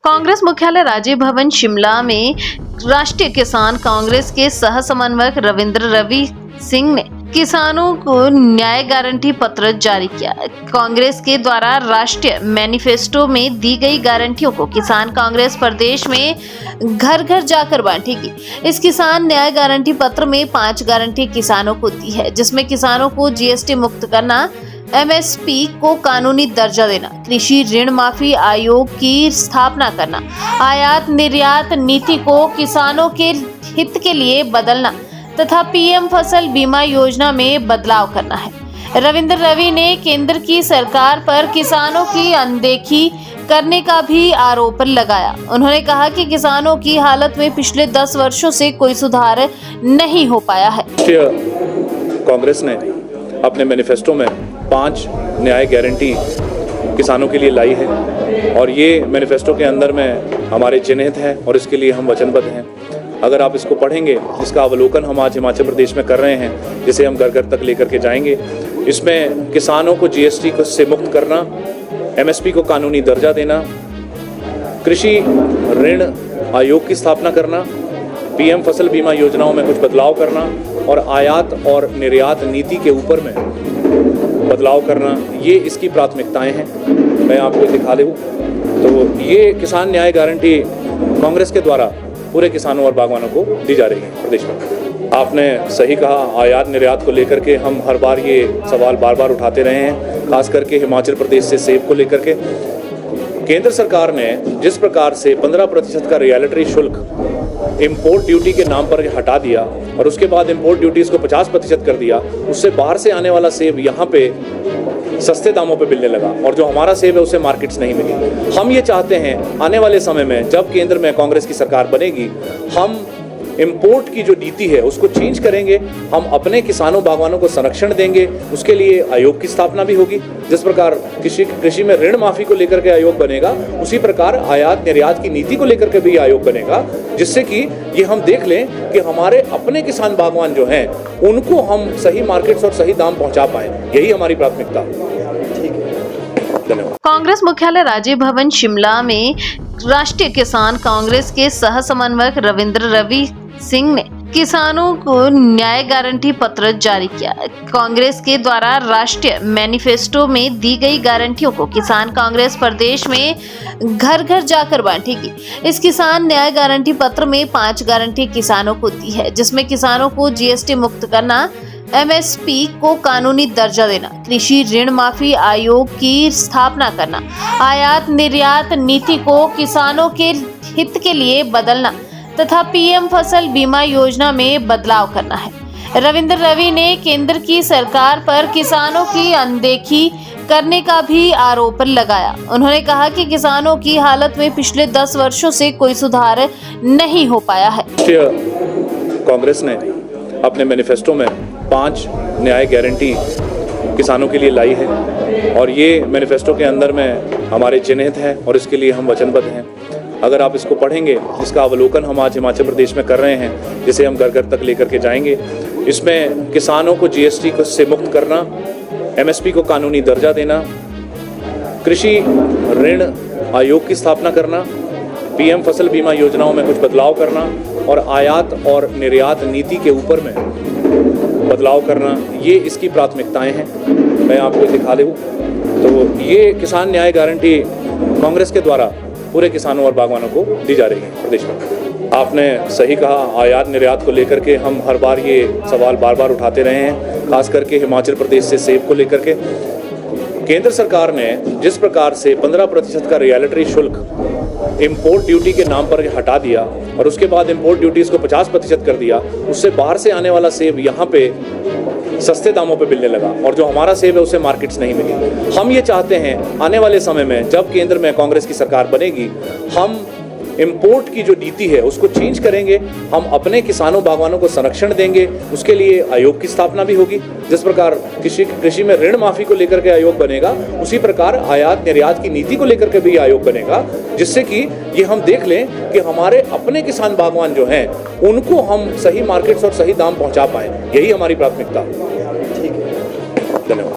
कांग्रेस मुख्यालय राजीव भवन शिमला में राष्ट्रीय किसान कांग्रेस के सह समन्वयक रविंद्र रवि सिंह ने किसानों को न्याय गारंटी पत्र जारी किया। कांग्रेस के द्वारा राष्ट्रीय मैनिफेस्टो में दी गई गारंटियों को किसान कांग्रेस प्रदेश में घर घर जाकर बांटेगी। इस किसान न्याय गारंटी पत्र में 5 गारंटी किसानों को दी है, जिसमें किसानों को जीएसटी मुक्त करना, एमएसपी को कानूनी दर्जा देना, कृषि ऋण माफी आयोग की स्थापना करना, आयात निर्यात नीति को किसानों के हित के लिए बदलना तथा पीएम फसल बीमा योजना में बदलाव करना है। रविंद्र रवि ने केंद्र की सरकार पर किसानों की अनदेखी करने का भी आरोप लगाया। उन्होंने कहा कि किसानों की हालत में पिछले 10 वर्षों से कोई सुधार नहीं हो पाया है। कांग्रेस ने अपने मैनिफेस्टो में 5 न्याय गारंटी किसानों के लिए लाई है और ये मैनिफेस्टो के अंदर में हमारे चिन्हित है और इसके लिए हम वचनबद्ध हैं। अगर आप इसको पढ़ेंगे, इसका अवलोकन हम आज हिमाचल प्रदेश में कर रहे हैं, जिसे हम घर घर तक लेकर के जाएंगे। इसमें किसानों को जीएसटी से मुक्त करना, एमएसपी को कानूनी दर्जा देना, कृषि ऋण आयोग की स्थापना करना, पीएम फसल बीमा योजनाओं में कुछ बदलाव करना और आयात और निर्यात नीति के ऊपर में बदलाव करना, ये इसकी प्राथमिकताएं हैं। मैं आपको दिखा दूँ तो ये किसान न्याय गारंटी कांग्रेस के द्वारा पूरे किसानों और बागवानों को दी जा रही है प्रदेश में। आपने सही कहा, आयात निर्यात को लेकर के हम हर बार ये सवाल बार उठाते रहे हैं, खास करके हिमाचल प्रदेश से सेब को लेकर के। केंद्र सरकार ने जिस प्रकार से 15% का रियलिटी शुल्क इंपोर्ट ड्यूटी के नाम पर हटा दिया और उसके बाद इंपोर्ट ड्यूटीज़ को 50% कर दिया, उससे बाहर से आने वाला सेब यहाँ पे सस्ते दामों पे मिलने लगा और जो हमारा सेब है उसे मार्केट्स नहीं मिली। हम ये चाहते हैं आने वाले समय में जब केंद्र में कांग्रेस की सरकार बनेगी, हम इंपोर्ट की जो नीति है उसको चेंज करेंगे। हम अपने किसानों बागवानों को संरक्षण देंगे, उसके लिए आयोग की स्थापना भी होगी। जिस प्रकार कृषि में ऋण माफी को लेकर के आयोग बनेगा, उसी प्रकार आयात निर्यात की नीति को लेकर के भी आयोग बनेगा, जिससे कि ये हम देख लें कि हमारे अपने किसान बागवान जो हैं उनको हम सही मार्केट्स और सही दाम पहुंचा पाएं। यही हमारी प्राथमिकता है। कांग्रेस मुख्यालय राजीव भवन शिमला में राष्ट्रीय किसान कांग्रेस के सह समन्वयक रविंद्र रवि सिंह ने किसानों को न्याय गारंटी पत्र जारी किया। कांग्रेस के द्वारा राष्ट्रीय मैनिफेस्टो में दी गई गारंटियों को किसान कांग्रेस प्रदेश में घर घर जाकर बांटेगी। इस किसान न्याय गारंटी पत्र में 5 गारंटी किसानों को दी है, जिसमें किसानों को जीएसटी मुक्त करना, एमएसपी को कानूनी दर्जा देना, कृषि ऋण माफी आयोग की स्थापना करना, आयात निर्यात नीति को किसानों के हित के लिए बदलना तथा पीएम फसल बीमा योजना में बदलाव करना है। रविंद्र रवि ने केंद्र की सरकार पर किसानों की अनदेखी करने का भी आरोप लगाया। उन्होंने कहा कि किसानों की हालत में पिछले 10 वर्षों से कोई सुधार नहीं हो पाया है। कांग्रेस ने अपने मैनिफेस्टो में 5 न्याय गारंटी किसानों के लिए लाई है और ये मैनिफेस्टो के अंदर में हमारे चिन्हित है और इसके लिए हम वचनबद्ध हैं। अगर आप इसको पढ़ेंगे, इसका अवलोकन हम आज हिमाचल प्रदेश में कर रहे हैं, जिसे हम घर घर तक लेकर के जाएंगे। इसमें किसानों को जीएसटी से मुक्त करना, एमएसपी को कानूनी दर्जा देना, कृषि ऋण आयोग की स्थापना करना, पीएम फसल बीमा योजनाओं में कुछ बदलाव करना और आयात और निर्यात नीति के ऊपर में बदलाव करना, ये इसकी प्राथमिकताएं हैं। मैं आपको दिखा दूँ तो ये किसान न्याय गारंटी कांग्रेस के द्वारा पूरे किसानों और बागवानों को दी जा रही है प्रदेश में। आपने सही कहा, आयात निर्यात को लेकर के हम हर बार ये सवाल बार उठाते रहे हैं, खास करके हिमाचल प्रदेश से सेब को लेकर के। केंद्र सरकार ने जिस प्रकार से 15% का रियलिटी शुल्क इंपोर्ट ड्यूटी के नाम पर हटा दिया और उसके बाद इंपोर्ट ड्यूटीज़ को 50% कर दिया, उससे बाहर से आने वाला सेब यहाँ पे सस्ते दामों पे मिलने लगा और जो हमारा सेब है उसे मार्केट्स नहीं मिली। हम ये चाहते हैं आने वाले समय में जब केंद्र में कांग्रेस की सरकार बनेगी, हम इंपोर्ट की जो नीति है उसको चेंज करेंगे। हम अपने किसानों बागवानों को संरक्षण देंगे, उसके लिए आयोग की स्थापना भी होगी। जिस प्रकार कृषि में ऋण माफी को लेकर के आयोग बनेगा, उसी प्रकार आयात निर्यात की नीति को लेकर के भी आयोग बनेगा, जिससे कि ये हम देख लें कि हमारे अपने किसान बागवान जो हैं उनको हम सही मार्केट्स और सही दाम पहुंचा पाएं। यही हमारी प्राथमिकता है। धन्यवाद।